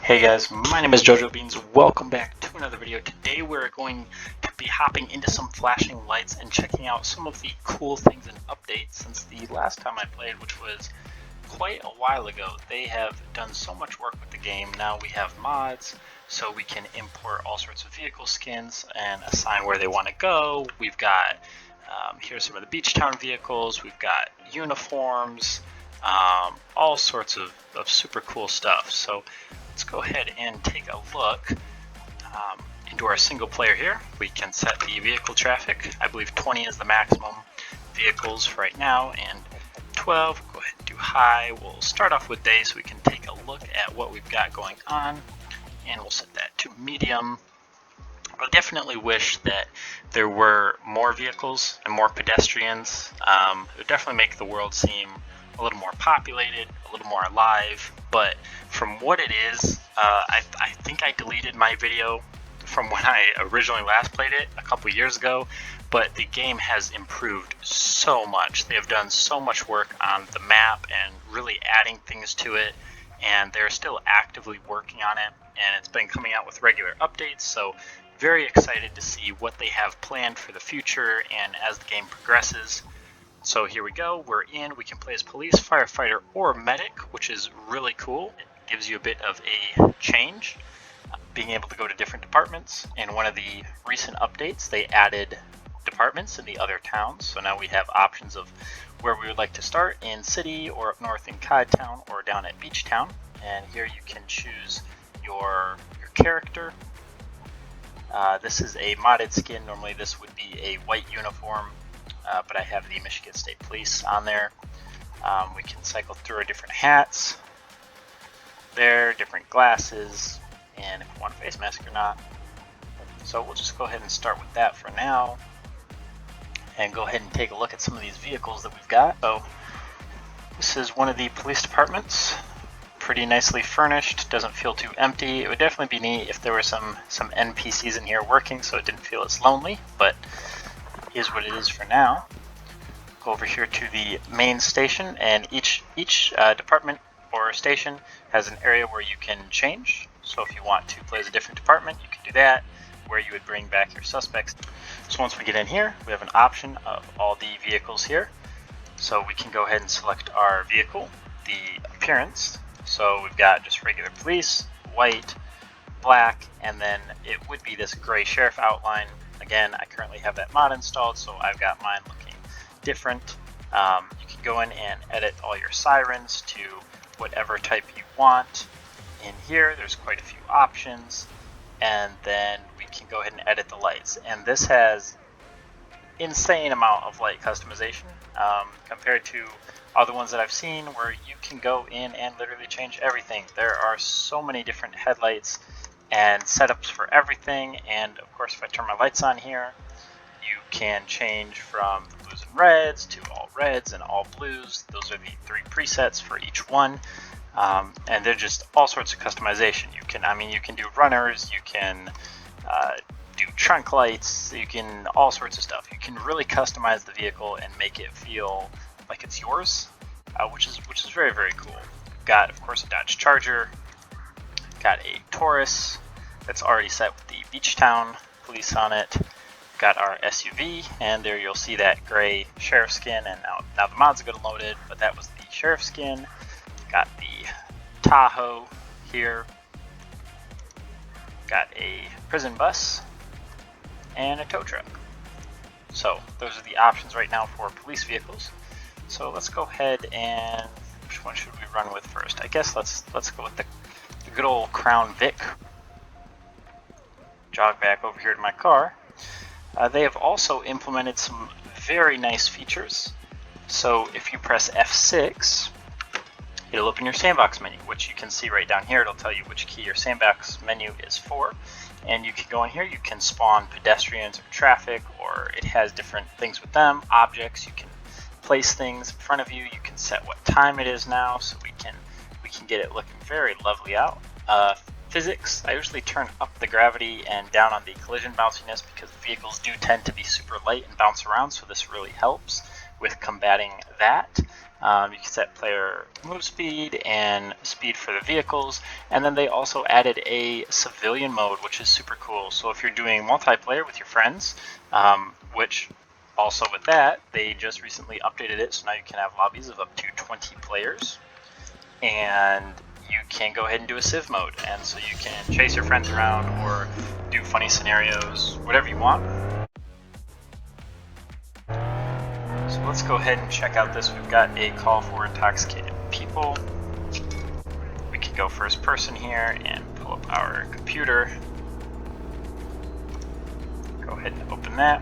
Hey guys, my name is Jojobeans. Welcome back to another video. Today we're going to be hopping into some flashing lights and checking out some of the cool things and updates since the last time I played, which was quite a while ago. They have done so much work with the game. Now we have mods, so we can import all sorts of vehicle skins and assign where they want to go. We've got, here's some of the beach town vehicles. We've got uniforms, all sorts of super cool stuff. So let's go ahead and take a look into our single player here. We can set the vehicle traffic. I believe 20 is the maximum vehicles for right now, and 12. Go ahead and do high. We'll start off with day so we can take a look at what we've got going on, and we'll set that to medium. I definitely wish that there were more vehicles and more pedestrians. It would definitely make the world seem a little more populated, a little more alive, but from what it is, I think I deleted my video from when I originally last played it a couple years ago, but the game has improved so much. They have done so much work on the map and really adding things to it, and they're still actively working on it, and it's been coming out with regular updates, so very excited to see what they have planned for the future and as the game progresses. So here we go, we're in. We can play as police, firefighter, or medic, which is really cool. It gives you a bit of a change, being able to go to different departments. In one of the recent updates, they added departments in the other towns, so now we have options of where we would like to start, in city, or up north in Cod Town, or down at Beach Town. And here you can choose your character. This is a modded skin. Normally this would be a white uniform, but I have the Michigan State Police on there. We can cycle through our different hats there, different glasses, and if we want a face mask or not. So we'll just go ahead and start with that for now, and go ahead and take a look at some of these vehicles that we've got. So this is one of the police departments. Pretty nicely furnished, doesn't feel too empty. It would definitely be neat if there were some NPCs in here working so it didn't feel as lonely, but is what it is for now. Go over here to the main station, and each department or station has an area where you can change. So if you want to play as a different department, you can do that, where you would bring back your suspects. So once we get in here, we have an option of all the vehicles here. So we can go ahead and select our vehicle, the appearance. So we've got just regular police, white, black, and then it would be this gray sheriff outline. Again, I currently have that mod installed, so I've got mine looking different. You can go in and edit all your sirens to whatever type you want. In here, there's quite a few options, and then we can go ahead and edit the lights. And this has insane amount of light customization compared to other ones that I've seen where you can go in and literally change everything. There are so many different headlights and setups for everything, and of course if I turn my lights on here, you can change from the blues and reds to all reds and all blues. Those are the 3 presets for each one, and they're just all sorts of customization. You can do runners, you can do trunk lights, you can all sorts of stuff. You can really customize the vehicle and make it feel like it's yours, which is very, very cool. Got, of course, a Dodge Charger. Got a Taurus that's already set with the Beach Town police on it. Got our SUV, and there you'll see that gray sheriff skin, and now the mods are good loaded, but that was the sheriff skin. Got the Tahoe here. Got a prison bus and a tow truck. So those are the options right now for police vehicles. So let's go ahead and, which one should we run with first? I guess let's go with the good old Crown Vic. Jog back over here to my car. They have also implemented some very nice features. So if you press F6, it'll open your sandbox menu, which you can see right down here. It'll tell you which key your sandbox menu is for. And you can go in here, you can spawn pedestrians or traffic, or it has different things with them, objects. You can place things in front of you. You can set what time it is now, so we can get it looking very lovely out. Physics, I usually turn up the gravity and down on the collision bounciness because the vehicles do tend to be super light and bounce around, so this really helps with combating that. You can set player move speed and speed for the vehicles, and then they also added a civilian mode, which is super cool. So if you're doing multiplayer with your friends, which also with that, they just recently updated it, so now you can have lobbies of up to 20 players, and you can go ahead and do a civ mode, and so you can chase your friends around or do funny scenarios, whatever you want. So let's go ahead and check out this. We've got a call for intoxicated people. We can go first person here and pull up our computer. Go ahead and open that.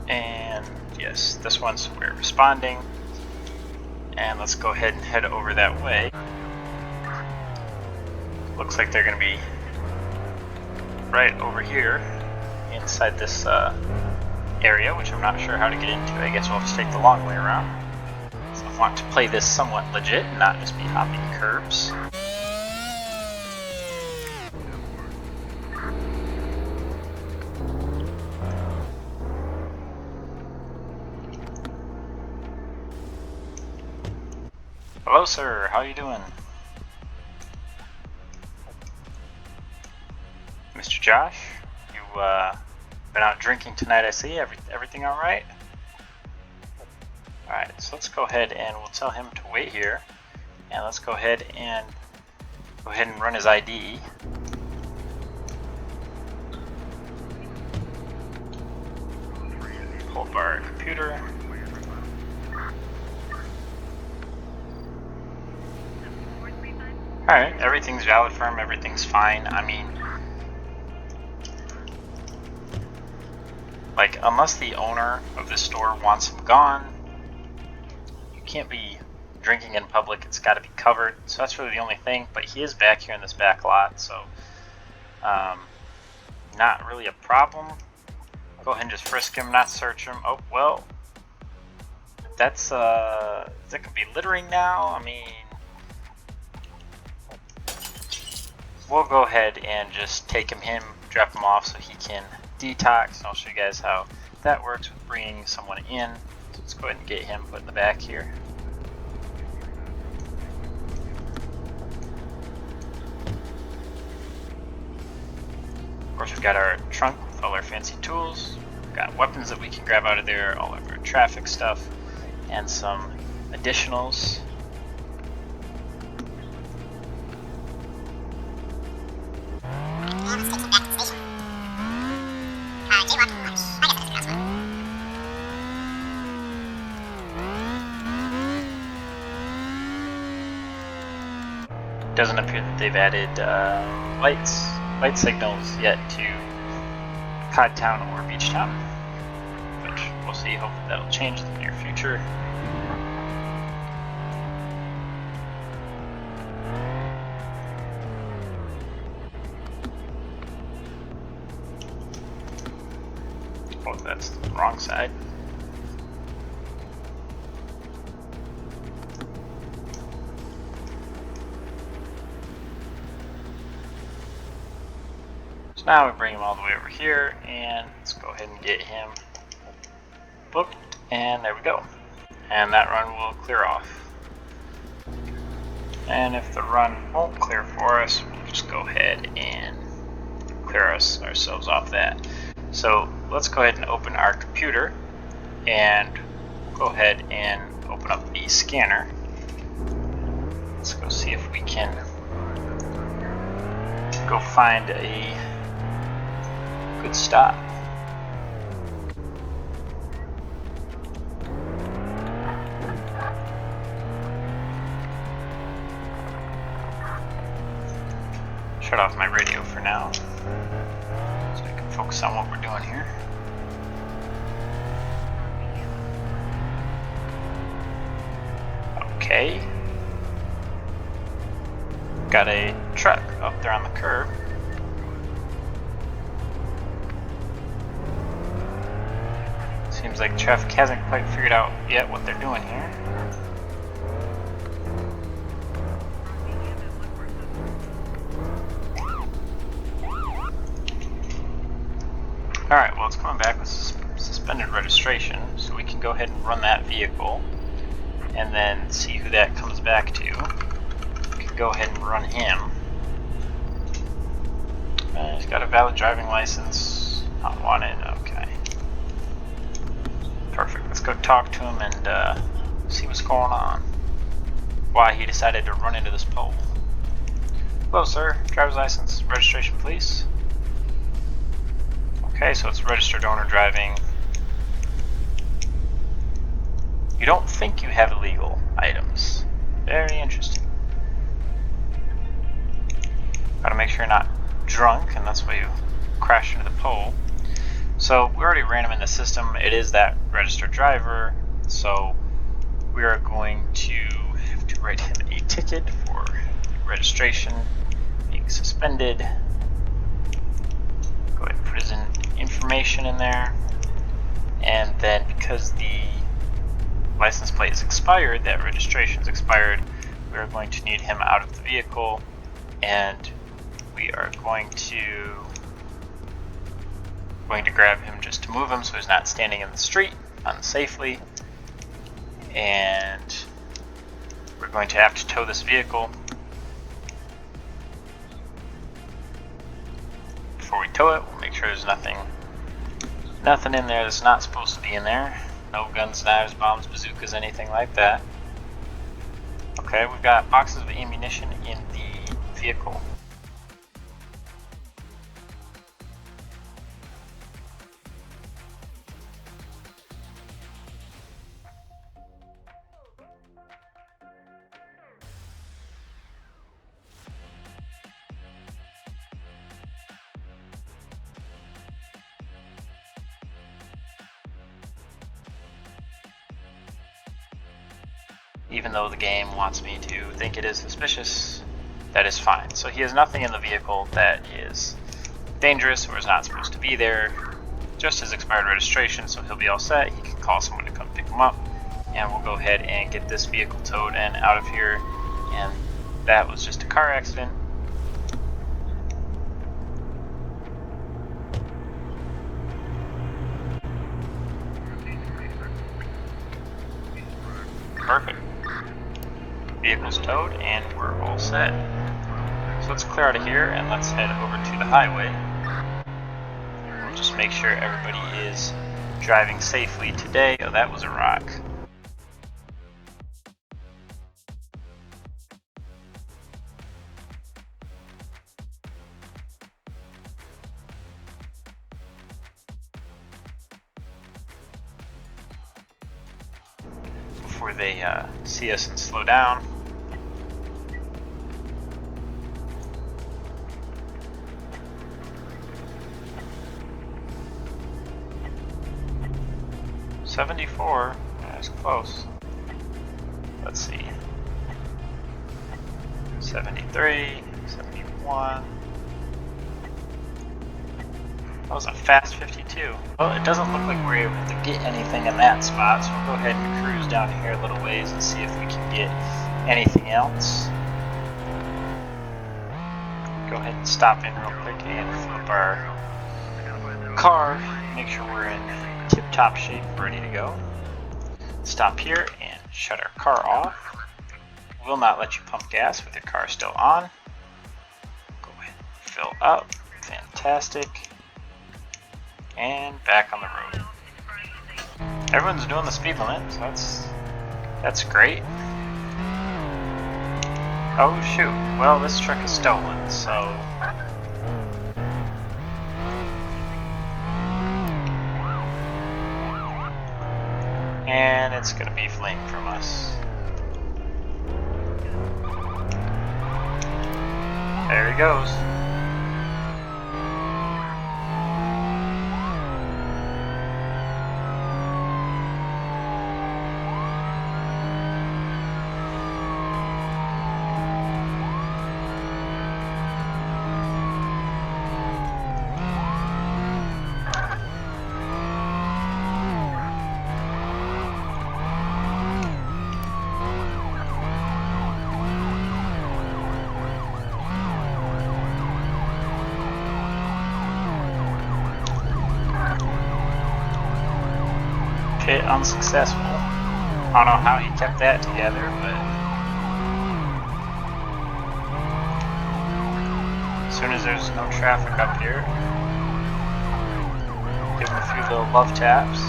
And yes, this one's we're responding. And let's go ahead and head over that way. Looks like they're going to be right over here inside this area, which I'm not sure how to get into. I guess we'll have to take the long way around. So I want to play this somewhat legit, not just be hopping curbs. Hello sir, how you doing? Mr. Josh, you been out drinking tonight, I see. Everything all right? All right, so let's go ahead and we'll tell him to wait here, and let's go ahead and run his ID. Pull up our computer. All right, everything's valid for him. Everything's fine. I mean, like, unless the owner of the store wants him gone, you can't be drinking in public. It's got to be covered. So that's really the only thing. But he is back here in this back lot, so not really a problem. Go ahead and just frisk him, not search him. Oh well, that's that could be littering now. I mean, we'll go ahead and just take him, drop him off so he can detox. I'll show you guys how that works with bringing someone in. So let's go ahead and get him put in the back here. Of course, we've got our trunk with all our fancy tools. We've got weapons that we can grab out of there, all of our traffic stuff, and some additionals. Doesn't appear that they've added light signals yet to Codtown or Beachtown, which we'll see. Hopefully that'll change in the near future. Oh, that's the wrong side. So now we bring him all the way over here, and let's go ahead and get him booked, and there we go. And that run will clear off. And if the run won't clear for us, we'll just go ahead and clear ourselves off that. So let's go ahead and open our computer, and go ahead and open up the scanner. Let's go see if we can go find a good stop. Shut off my radio for now so I can focus on what we're doing here. Okay. Got a truck up there on the curb. Seems like traffic hasn't quite figured out yet what they're doing here. Alright, well, it's coming back with suspended registration, so we can go ahead and run that vehicle. and then see who that comes back to. We can go ahead and run him. He's got a valid driving license. Not wanted. Okay. Perfect. Let's go talk to him and see what's going on. Why he decided to run into this pole. Hello, sir. Driver's license, registration, please. Okay, so it's registered owner driving. You don't think you have illegal items. Very interesting. Gotta make sure you're not drunk, and that's why you crashed into the pole. So we already ran him in the system. It is that registered driver, so we are going to have to write him a ticket for registration being suspended. Go ahead and put his information in there, and then because the license plate is expired, that registration is expired, we are going to need him out of the vehicle, and we are going to grab him just to move him so he's not standing in the street unsafely, and we're going to have to tow this vehicle. Before we tow it, we'll make sure there's nothing in there that's not supposed to be in there. No guns, knives, bombs, bazookas, anything like that. Okay, we've got boxes of ammunition in the vehicle. Even though the game wants me to think it is suspicious, that is fine. So he has nothing in the vehicle that is dangerous or is not supposed to be there. Just his expired registration, so he'll be all set. He can call someone to come pick him up, and we'll go ahead and get this vehicle towed and out of here. And that was just a car accident. Perfect. Vehicle's towed and we're all set. So let's clear out of here and let's head over to the highway. We'll just make sure everybody is driving safely today. Oh, that was a rock. Before they see us and slow down. $74, that's close. Let's see. 73, 71. That was a fast 52. Well, it doesn't look like we're able to get anything in that spot, so we'll go ahead and cruise down here a little ways and see if we can get anything else. Go ahead and stop in real quick and flip our car, make sure we're in tip-top shape, ready to go. Stop here and shut our car off. Will not let you pump gas with your car still on. Go ahead and fill up. Fantastic. And back on the road. Everyone's doing the speed limit, so that's great. Oh shoot, well this truck is stolen, so and it's gonna be fleeing from us. There he goes. Hit unsuccessful. I don't know how he kept that together, but as soon as there's no traffic up here, give him a few little love taps.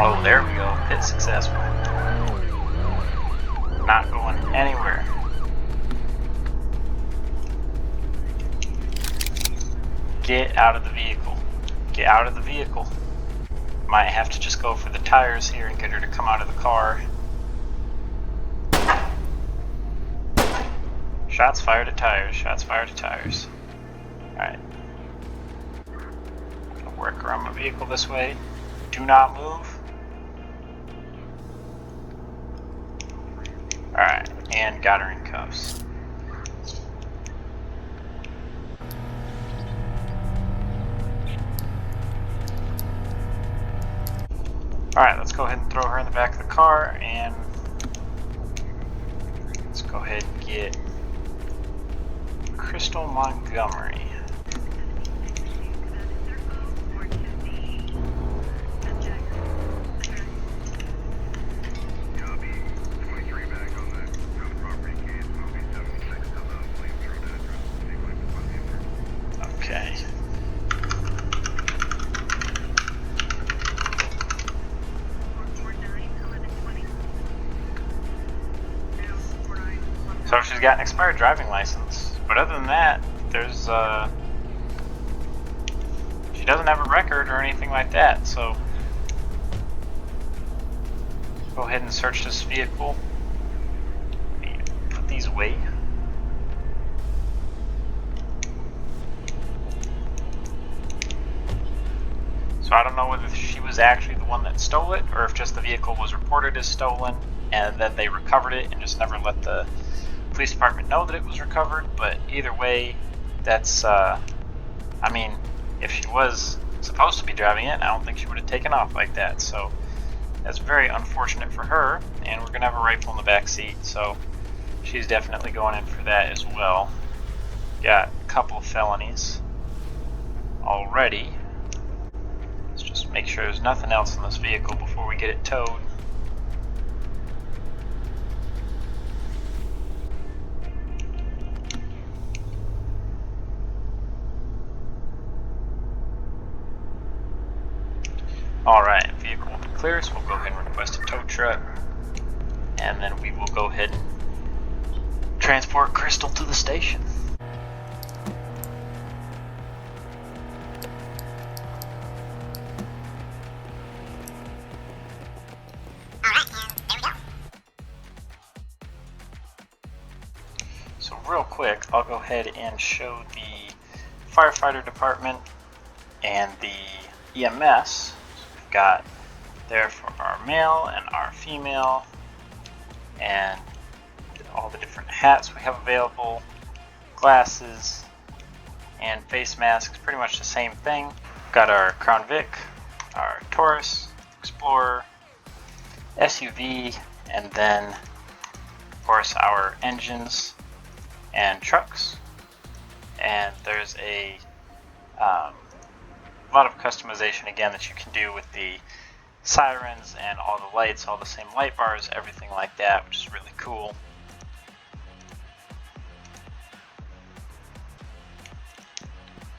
Oh, there we go. Pit successful. Not going anywhere. Get out of the vehicle. Get out of the vehicle. Might have to just go for the tires here and get her to come out of the car. Shots fired at tires. Shots fired at tires. Alright. Gonna work around my vehicle this way. Do not move. Alright, and got her in cuffs. Alright, let's go ahead and throw her in the back of the car, and let's go ahead and get Crystal Montgomery. Okay. So she's got an expired driving license, but other than that, there's she doesn't have a record or anything like that. So go ahead and search this vehicle. Put these away. So I don't know whether she was actually the one that stole it, or if just the vehicle was reported as stolen and then they recovered it and just never let the police department know that it was recovered. But either way, that's I mean, if she was supposed to be driving it, I don't think she would have taken off like that. So that's very unfortunate for her, and we're gonna have a rifle in the back seat, so she's definitely going in for that as well. Got a couple of felonies already. Let's just make sure there's nothing else in this vehicle before we get it towed. Alright, vehicle will be clear, so we'll go ahead and request a tow truck. And then we will go ahead and transport Crystal to the station. So real quick, I'll go ahead and show the firefighter department and the EMS. So we've got there for our male and our female, and all the different hats we have available, glasses, and face masks, pretty much the same thing. We've got our Crown Vic, our Taurus, Explorer, SUV, and then of course our engines and trucks. And there's a lot of customization again that you can do with the sirens and all the lights, all the same light bars, everything like that, which is really cool.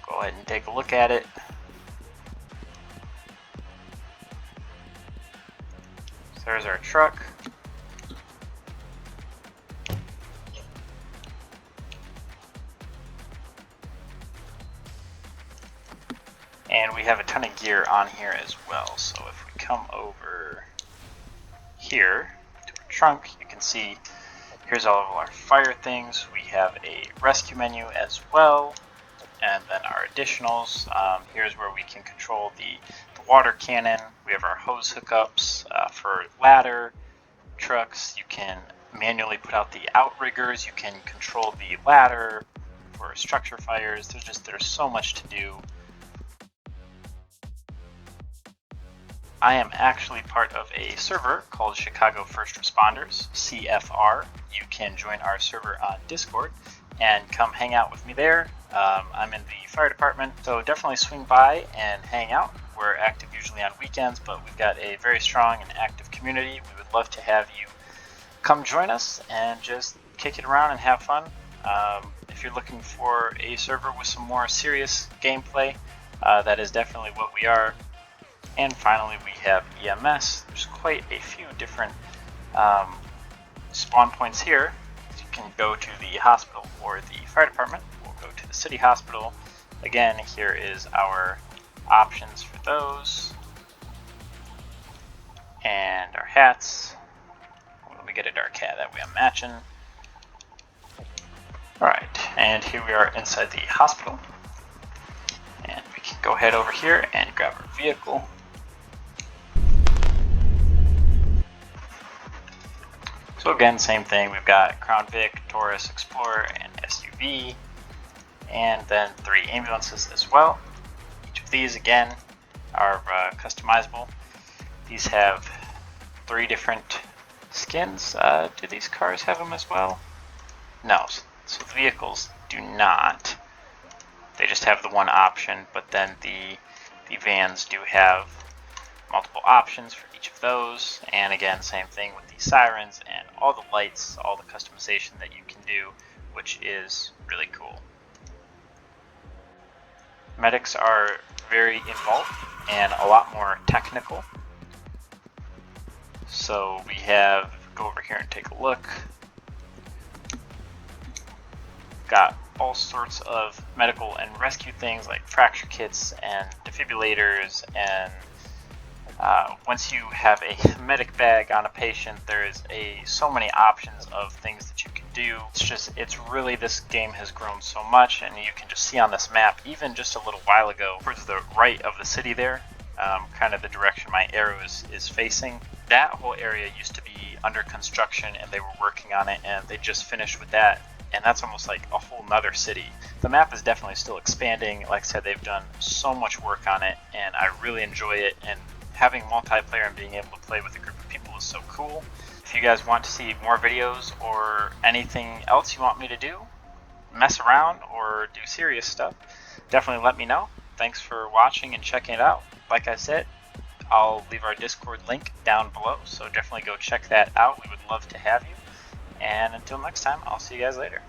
Go ahead and take a look at it. So there's our truck. And we have a ton of gear on here as well. So if we come over here to our trunk, you can see here's all of our fire things. We have a rescue menu as well. And then our additionals. Here's where we can control the water cannon. We have our hose hookups for ladder, trucks, you can manually put out the outriggers, you can control the ladder for structure fires. There's so much to do. I am actually part of a server called Chicago First Responders, CFR. You can join our server on Discord and come hang out with me there. I'm in the fire department, so definitely swing by and hang out. We're active usually on weekends, but we've got a very strong and active community. We would love to have you come join us and just kick it around and have fun. If you're looking for a server with some more serious gameplay, that is definitely what we are. And finally, we have EMS. There's quite a few different spawn points here. You can go to the hospital or the fire department. We'll go to the city hospital. Again, here is our options for those. And our hats. Let me get a dark hat, that way I'm matching. Alright, and here we are inside the hospital. And we can go ahead over here and grab our vehicle. So again, same thing, we've got Crown Vic, Taurus, Explorer, and SUV, and then 3 ambulances as well. Each of these, again, are customizable. These have 3 different skins. Do these cars have them as well? No, so the vehicles do not. They just have the one option, but then the vans do have multiple options for each of those, and again, same thing with the sirens and all the lights, all the customization that you can do, which is really cool. Medics are very involved and a lot more technical. So we have, go over here and take a look. Got all sorts of medical and rescue things like fracture kits and defibrillators, and once you have a medic bag on a patient, there's so many options of things that you can do. It's really, this game has grown so much, and you can just see on this map, even just a little while ago, towards the right of the city there, kind of the direction my arrow is facing. That whole area used to be under construction, and they were working on it, and they just finished with that. And that's almost like a whole nother city. The map is definitely still expanding. Like I said, they've done so much work on it, and I really enjoy it. And having multiplayer and being able to play with a group of people is so cool. If you guys want to see more videos or anything else you want me to do, mess around or do serious stuff, definitely let me know. Thanks for watching and checking it out. Like I said, I'll leave our Discord link down below, so definitely go check that out. We would love to have you. And until next time, I'll see you guys later.